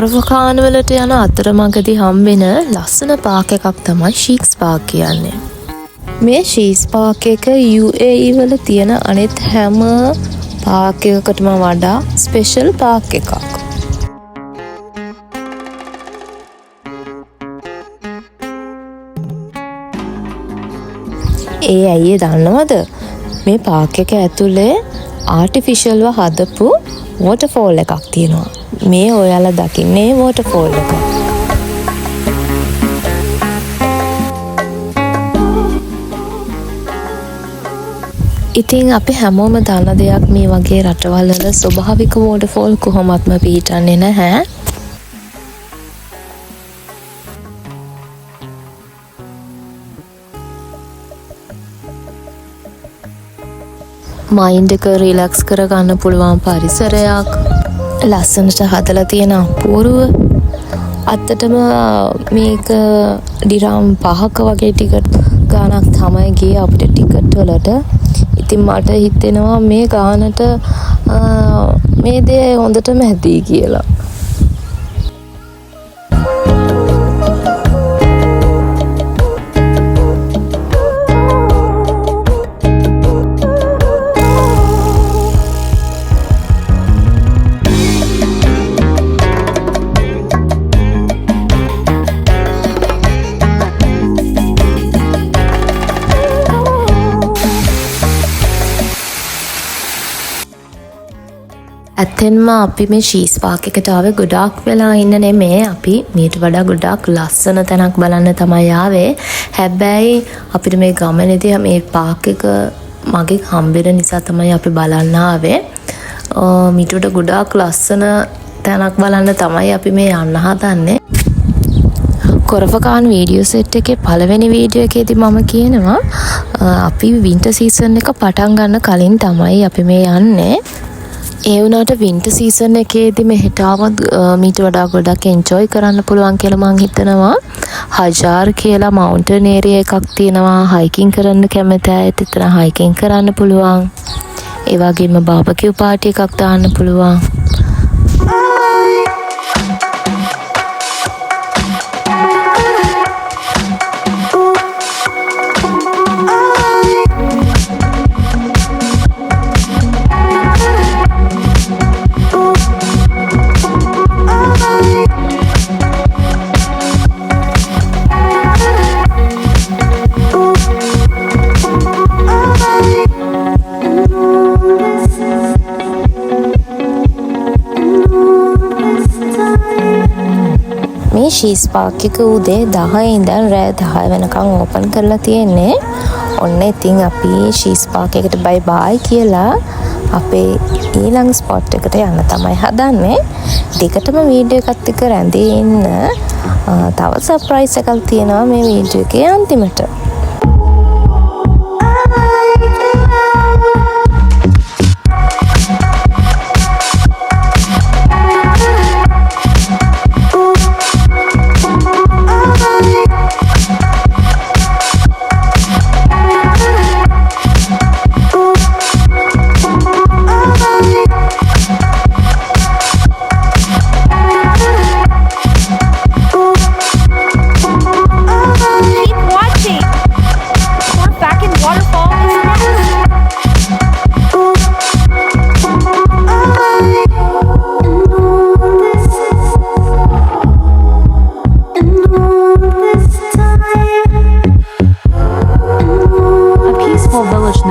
කොරවකානවලට යන අතරමඟදී හම්බෙන ලස්සන පාක් එකක් තමයි ශීක්ස් පාක් කියන්නේ. මේ ශීක්ස් පාක් එක UAE වල තියෙන අනිත් හැම පාක් එකකටම වඩා ස්පෙෂල් පාක් එකක්. ඒ ඇයි දන්නවද? මේ පාක් එක ඇතුලේ ආටිෆිෂල්ව හදපු වෝටර්ෆෝල් එකක් තියෙනවා. මේ ඔයාලා දකින්නේ වෝටර්ෆෝල් එක. ඉතින් අපි හැමෝම දන්න දෙයක් මේ වගේ රටවල් වල ස්වභාවික වෝටර්ෆෝල් කොහොමත්ම පිහිටන්නේ නැහැ. මයින්ඩ් එක රිලැක්ස් කරගන්න පුළුවන් පරිසරයක්, ලස්සනට හදලා තියෙන අපූර්ව. අත්තටම මේක ඩිරම් 5ක වගේ ටිකට් ගාණක් තමයි ගියේ අපිට ටිකට් වලට. ඉතින් මට හිතෙනවා මේ ගානට මේ දේ හොඳටම ඇති කියලා. ඇත්තෙන්ම අපි මේ ශීස් පාක් එකට ආවේ ගොඩාක් වෙලා ඉන්න නෙමෙයි. අපි මීට වඩා ගොඩාක් ලස්සන තැනක් බලන්න තමයි ආවේ. හැබැයි අපිට මේ ගමනේදී මේ පාක් එක මගේ හම්බෙන නිසා තමයි අපි බලන්න ආවේ. මීට වඩා ගොඩාක් ලස්සන තැනක් බලන්න තමයි අපි මේ යන්න හදන්නේ. කොරවකාන් වීඩියෝ සෙට් එකේ පළවෙනි වීඩියෝ එකේදී මම කියනවා අපි වින්ටර් සීසන් එක පටන් ගන්න කලින් තමයි අපි මේ යන්නේ. ඒ වුණාට වින්ටර් සීසන් එකේදී මෙහෙට ආවොත් මීට වඩා ගොඩක් එන්ජොයි කරන්න පුළුවන් කියලා මම හිතනවා. හජාර් කියලා මවුන්ටන් ඒරියා එකක් තියෙනවා. හයිකින් කරන්න කැමති අයට එතන හයිකින් කරන්න පුළුවන්. ඒ වගේම බාබකියු පාටි එකක් දාන්න පුළුවන්. මේ ශීස් පාක් එක උදේ 10 ඉඳන් රෑ 10 වෙනකන් ඕපන් කරලා තියෙන්නේ. ඔන්න ඉතින් අපි ශීස් පාක් එකට බයි බයි කියලා අපේ ඊළඟ ස්පොට් එකට යන්න තමයි හදන්නේ. දෙකටම වීඩියෝ එකත් එක්ක රැඳී ඉන්න. තව සර්ප්‍රයිස් එකක් තියෙනවා මේ වීඩියෝ එකේ අන්තිමට.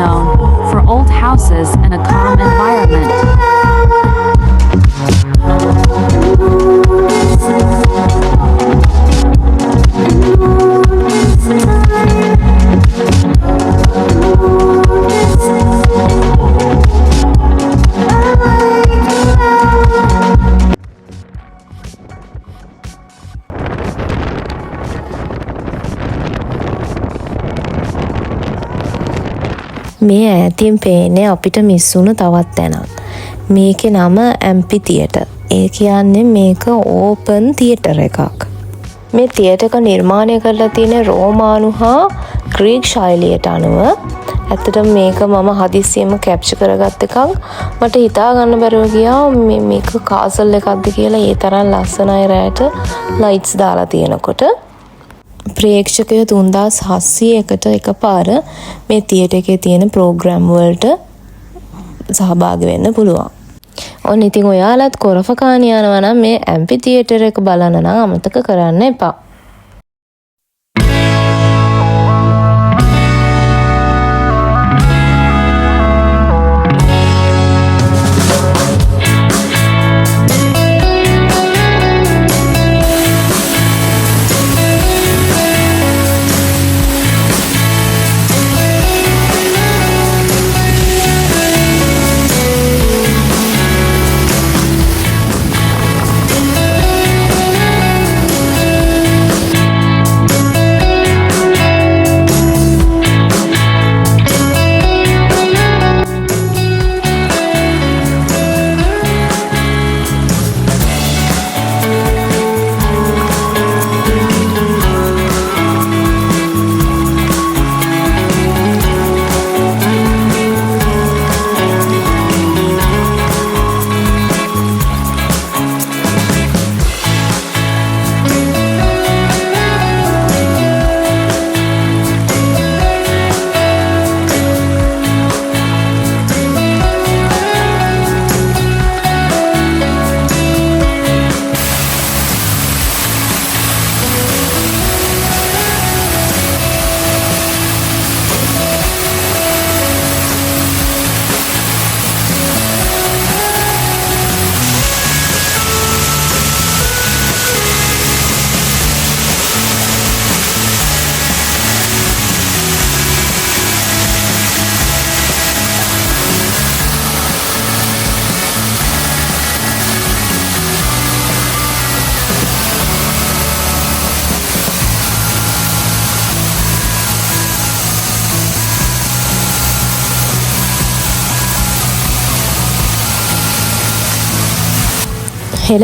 Known for old houses and a calm environment. මේ ඈතින් පේන්නේ අපිට මිස් වුණු තවත් තැනක්. මේකේ නම ඇම්පි තියටර්. ඒ කියන්නේ මේක ඕපන් තියටර් එකක්. මේ තියටර් එක නිර්මාණය කරලා තියෙන රෝමානු හා ග්‍රීක් ශෛලියට අනුව. ඇත්තටම මේක මම හදිස්සියෙම කැප්චර් කරගත්ත එකක්. මට හිතා ගන්න බැරුව ගියා මේක කාසල් එකක්ද කියලා. ඒ තරම් ලස්සනයි රැට ලයිට්ස් දාලා තියෙනකොට. ප්‍රේක්ෂකයෝ 3700කට එකපාර මේ තියටර් එකේ තියෙන ප්‍රෝග්‍රෑම් වලට සහභාගී වෙන්න පුළුවන්. ඔන්න ඉතින් ඔයාලත් කොරෆකානි යනවා නම් මේ ඇම්පි තියටර් එක බලන්න නම් අමතක කරන්න එපා.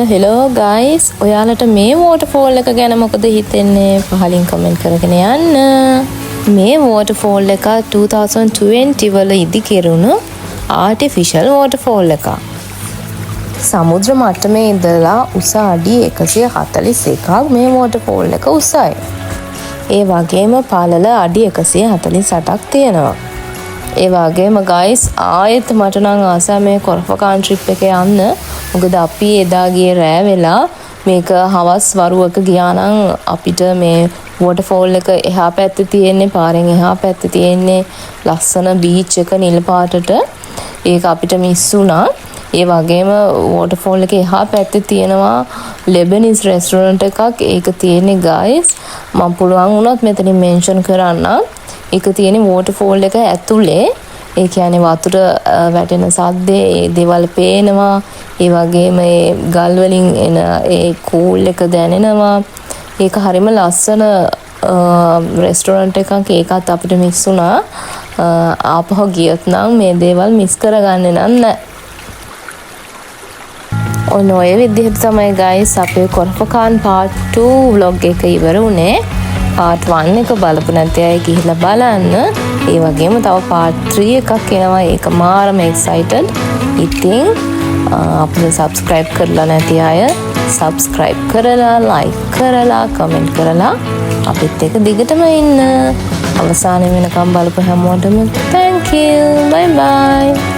හෙලෝ ගයිස්, ඔයාලට මේ වෝටර්ෆෝල් එක ගැන මොකද හිතෙන්නේ? පහලින් කමෙන්ට් කරගෙන යන්න. මේ වෝටර්ෆෝල් එක 2020 වල ඉදි කෙරුණු ආටිෆිෂල් වෝටර්ෆෝල් එකක්. සමුද්‍ර මට්ටමේ ඉඳලා උස අඩි 141ක් මේ වෝටර්ෆෝල් එක උසයි. ඒ වගේම පළල අඩි 148ක් තියෙනවා. ඒ වගේම ගයිස්, ආයෙත් මට නම් ආසයි මේ කොරෆකාන් ට්‍රිප් එක යන්න. මොකද අපි එදා ගියේ රෑ වෙලා. මේක හවස් වරුවක ගියා නම් අපිට මේ වෝටර්ෆෝල් එක එහා පැත්තේ තියෙන්නේ, පාරෙන් එහා පැත්තේ තියෙන්නේ ලස්සන බීච් එක නිල් පාටට. ඒක අපිට මිස් වුණා. ඒ වගේම වෝටර්ෆෝල් එකේ එහා පැත්තේ තියෙනවා ලෙබනීස් රෙස්ටොරන්ට් එකක්. ඒක තියෙන්නේ ගයිස්, මම පුළුවන් වුණොත් මෙතනින් මෙන්ෂන් කරන්න. ඒක තියෙන්නේ වෝටර්ෆෝල් එක ඇතුලේ. ඒ කියන්නේ වතුර වැටෙන සද්දේ, ඒ දේවල් පේනවා. ඒ වගේම ඒ ගල් වලින් එන ඒ කූල් එක දැනෙනවා. ඒක හරිම ලස්සන රෙස්ටොරන්ට් එකක්. ඒකත් අපිට මිස් වුණා. ආපහු ගියොත් නම් මේ දේවල් මිස් කරගන්නේ නැහැ. ඔන්න ඔය විදිහට තමයි guys අපේ කොරෆකාන් part 2 vlog එක ඉවර වුණේ. part 1 එක බලපු නැති අය ගිහිල්ලා බලන්න. ඒ වගේම තව part 3 එකක් එනවා. ඒක මාරම excited. ඉතින් අපිට subscribe කරලා නැති අය subscribe කරලා, like කරලා, comment කරලා අපිත් එක්ක දිගටම ඉන්න. අවසානයේ වෙනකම් බලපු හැමෝටම thank you. Bye bye.